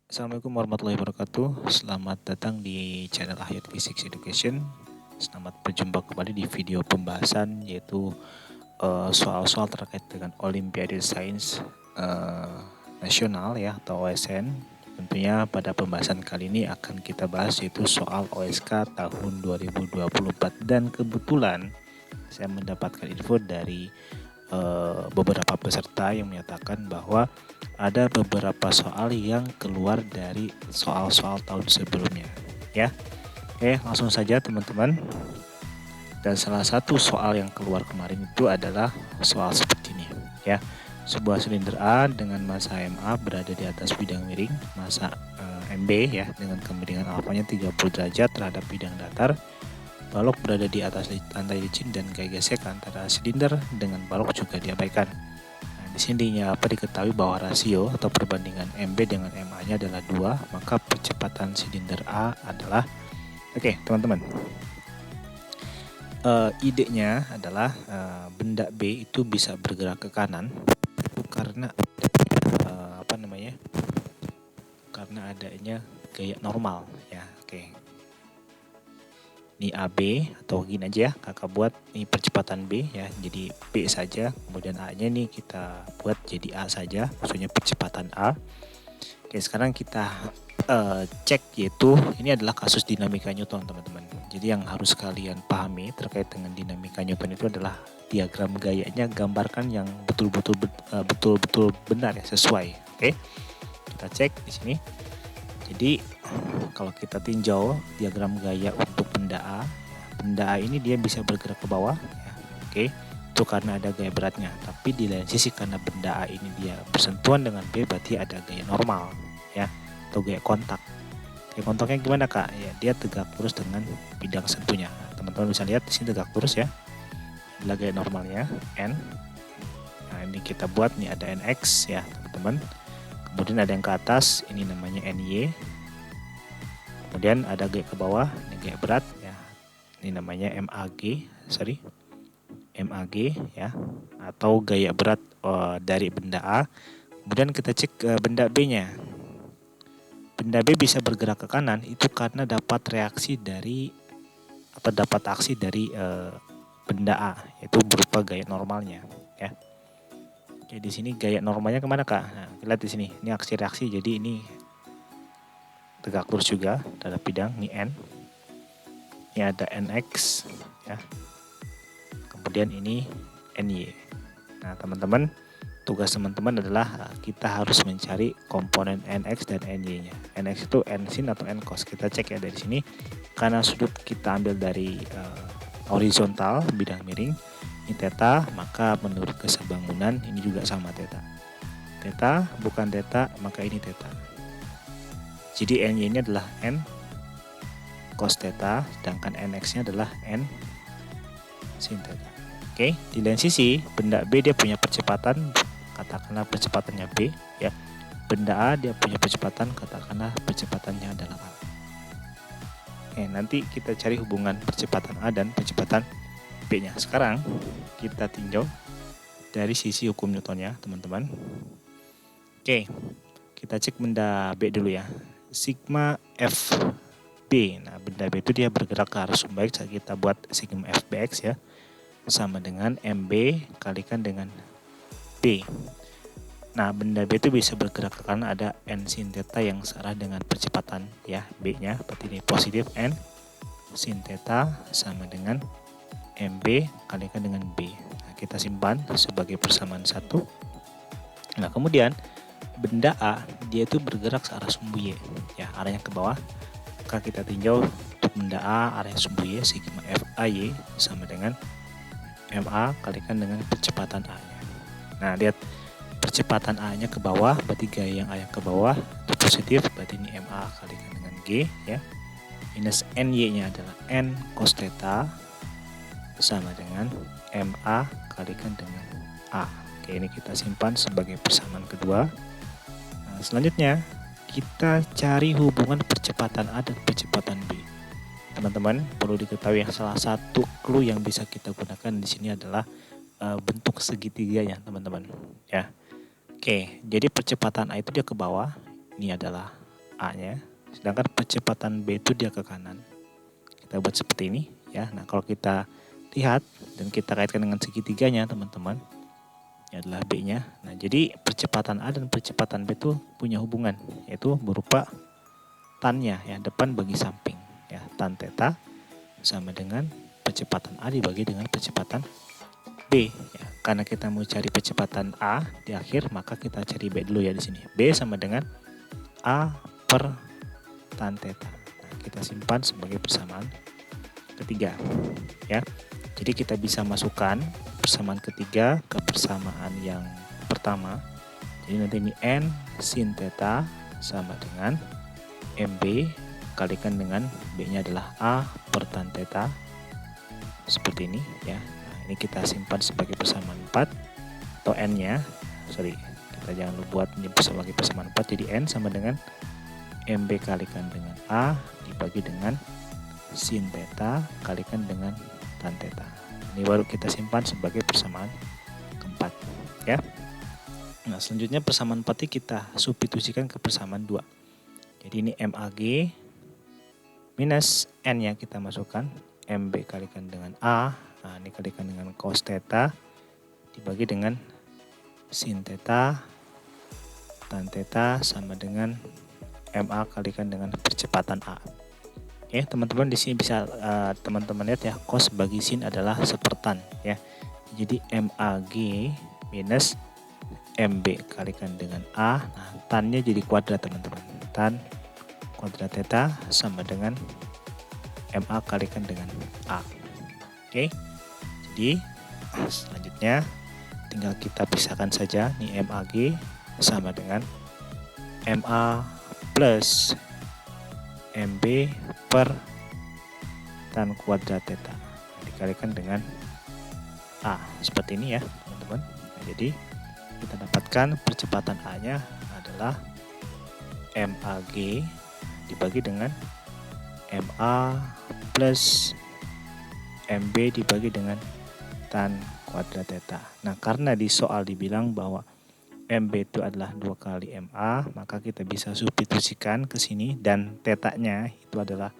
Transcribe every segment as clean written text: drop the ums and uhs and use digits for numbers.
Assalamualaikum warahmatullahi wabarakatuh. Selamat datang di channel Hayat Physics Education. Selamat berjumpa kembali di video pembahasan yaitu soal-soal terkait dengan Olimpiade Sains Nasional ya atau OSN. Tentunya pada pembahasan kali ini akan kita bahas yaitu soal OSK tahun 2024 dan kebetulan saya mendapatkan info dari beberapa peserta yang menyatakan bahwa ada beberapa soal yang keluar dari soal-soal tahun sebelumnya ya. Oke, langsung saja teman-teman. Dan salah satu soal yang keluar kemarin itu adalah soal seperti ini ya. Sebuah silinder A dengan massa MA berada di atas bidang miring, massa MB ya dengan kemiringan alfanya 30 derajat terhadap bidang datar. Balok berada di atas lantai licin dan gaya gesek antara silinder dengan balok juga diabaikan. Nah, di sini diketahui bahwa rasio atau perbandingan MB dengan MA-nya adalah 2, maka percepatan silinder A adalah teman-teman. Idenya adalah benda B itu bisa bergerak ke kanan itu karena karena adanya gaya normal ya. Ini AB atau gini aja ya, kakak buat ini percepatan B ya, jadi B saja, kemudian A nya nih kita buat jadi A saja, maksudnya percepatan A. Oke, sekarang kita cek yaitu ini adalah kasus dinamika Newton teman-teman. Jadi yang harus kalian pahami terkait dengan dinamika Newton itu adalah diagram gayanya gambarkan yang betul-betul benar ya, sesuai. Oke, kita cek di sini. Jadi kalau kita tinjau diagram gaya untuk benda A ini dia bisa bergerak ke bawah ya. Oke, itu karena ada gaya beratnya. Tapi di lain sisi karena benda A ini dia bersentuhan dengan B, berarti ada gaya normal ya, atau gaya kontak. Gaya kontaknya gimana kak? Ya, dia tegak lurus dengan bidang sentuhnya. Nah, teman-teman bisa lihat di sini tegak lurus ya. Adalah gaya normalnya N. Nah, ini kita buat nih ada NX ya teman-teman. Kemudian ada yang ke atas, ini namanya NY. Kemudian ada gaya ke bawah, ini gaya berat ya. Ini namanya MAG ya, atau gaya berat dari benda A. Kemudian kita cek benda B-nya. Benda B bisa bergerak ke kanan itu karena dapat aksi dari benda A, yaitu berupa gaya normalnya ya. Oke, di sini gaya normalnya kemana kak? Nah, lihat di sini, ini aksi reaksi, jadi ini tegak lurus juga terhadap bidang, ini N. Ini ada NX ya. Kemudian ini NY. Nah, teman-teman, tugas teman-teman adalah kita harus mencari komponen NX dan NY-nya. NX itu N sin atau N cos. Kita cek ya dari sini. Karena sudut kita ambil dari horizontal, bidang miring, ini theta, maka menurut kesebangunan ini juga sama theta. Theta bukan theta, maka ini theta. Jadi NY-nya adalah N cos theta, sedangkan NX-nya adalah N sin theta. Oke, di lain sisi benda B dia punya percepatan, katakanlah percepatannya B ya. Benda A dia punya percepatan, katakanlah percepatannya adalah A. Oke, nanti kita cari hubungan percepatan A dan percepatan B-nya. Sekarang kita tinjau dari sisi hukum Newton ya, teman-teman. Oke, kita cek benda B dulu ya. Sigma F B. Nah, benda B itu dia bergerak ke arah sumbaik. Kita buat sigma Fbx ya, sama dengan MB kalikan dengan B. Nah, benda B itu bisa bergerak ke kanan, ada N sin theta yang searah dengan percepatan ya, B-nya seperti ini, positif N sin theta sama dengan MB kalikan dengan B. Nah, kita simpan sebagai persamaan satu. Nah, kemudian benda A dia itu bergerak ke arah sumbu Y ya, arahnya ke bawah. Maka kita tinjau untuk benda A arahnya sumbu Y, sigma FAY sama dengan MA kalikan dengan percepatan A-nya. Nah, lihat percepatan A-nya ke bawah, berarti gaya yang A yang ke bawah itu positif, berarti ini MA kalikan dengan G ya. Minus NY-nya adalah N cos theta sama dengan MA kalikan dengan A. Oke, ini kita simpan sebagai persamaan kedua. Nah, selanjutnya kita cari hubungan percepatan A dan percepatan B. Teman-teman, perlu diketahui yang salah satu clue yang bisa kita gunakan di sini adalah bentuk segitiganya, teman-teman. Ya. Oke, jadi percepatan A itu dia ke bawah. Ini adalah A-nya, sedangkan percepatan B itu dia ke kanan. Kita buat seperti ini ya. Nah, kalau kita lihat dan kita kaitkan dengan segitiganya teman-teman, ini adalah B-nya. Nah, jadi percepatan A dan percepatan B itu punya hubungan, yaitu berupa tannya ya, depan bagi samping ya. Tan theta sama dengan percepatan A dibagi dengan percepatan B ya. Karena kita mau cari percepatan A di akhir, maka kita cari B dulu ya di sini. B sama dengan A per tan theta. Nah, kita simpan sebagai persamaan ketiga ya. Jadi kita bisa masukkan persamaan ketiga ke persamaan yang pertama. Jadi nanti ini N sin theta sama dengan MB kalikan dengan B-nya adalah A per tan theta. Seperti ini ya. Nah, ini kita simpan sebagai persamaan 4 atau N-nya. Kita jangan buat ini sebagai persamaan 4, jadi N sama dengan MB kalikan dengan A dibagi dengan sin theta kalikan dengan tan theta. Ini baru kita simpan sebagai persamaan keempat ya. Nah, selanjutnya persamaan 4 ini kita substitusikan ke persamaan 2. Jadi ini MAG minus N yang kita masukkan, MB kalikan dengan A, nah ini kalikan dengan cos theta dibagi dengan sin theta tan theta sama dengan MA kalikan dengan percepatan A. Oke, teman-teman di sini bisa teman-teman lihat ya, cos bagi sin adalah sepertan ya. Jadi MAG minus MB kalikan dengan A. Nah, tannya jadi kuadrat teman-teman. Tan kuadrat theta sama dengan MA kalikan dengan A. Oke. Jadi selanjutnya tinggal kita pisahkan saja nih, MAG sama dengan MA plus MB per tan kuadrat theta dikalikan dengan A. Seperti ini ya teman-teman. Nah, jadi kita dapatkan percepatan A-nya adalah MAG dibagi dengan MA plus MB dibagi dengan tan kuadrat theta. Nah, karena di soal dibilang bahwa MB itu adalah 2 kali MA, maka kita bisa substitusikan ke sini dan tetanya itu adalah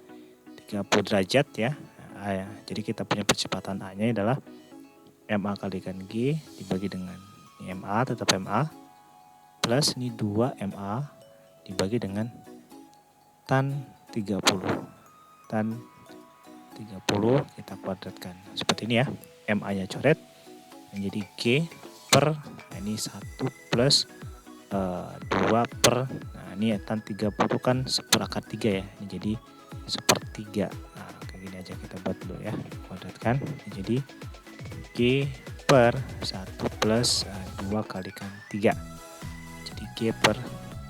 30 derajat ya. Nah, ya. Jadi kita punya percepatan A-nya adalah MA kalikan G dibagi dengan ini MA tetap MA plus ini 2 MA dibagi dengan tan 30. Tan 30 kita kuadratkan. Seperti ini ya. MA-nya coret menjadi G per, nah ini 1 plus 2 per, nah ini tan 30 kan seperakar 3 ya, ini jadi sepertiga. Nah, kayak gini aja kita buat dulu ya, kuadratkan jadi G per 1 plus 2 kalikan 3, jadi G per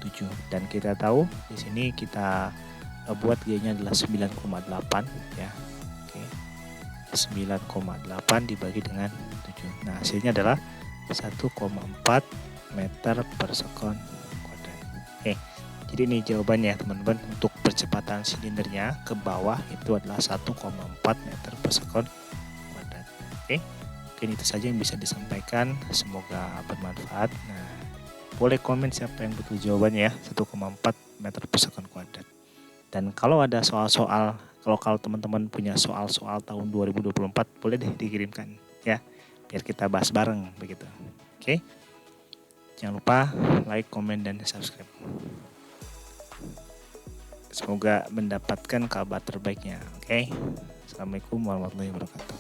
7. Dan kita tahu di sini kita buat G-nya adalah 9,8 ya. Oke. 9,8 dibagi dengan 7. Nah, hasilnya adalah 1,4 meter per sekon kuadrat. Oke, jadi ini jawabannya teman-teman. Untuk percepatan silindernya ke bawah itu adalah 1,4 meter per sekon kuadrat. Oke, mungkin itu saja yang bisa disampaikan. Semoga bermanfaat. Nah, boleh komen siapa yang betul jawabannya ya, 1,4 meter per sekon kuadrat. Dan kalau ada soal-soal, kalau teman-teman punya soal-soal tahun 2024, boleh deh dikirimkan ya, biar kita bahas bareng begitu. Oke. Jangan lupa like, komen, dan subscribe. Semoga mendapatkan kabar terbaiknya. Oke. Assalamualaikum warahmatullahi wabarakatuh.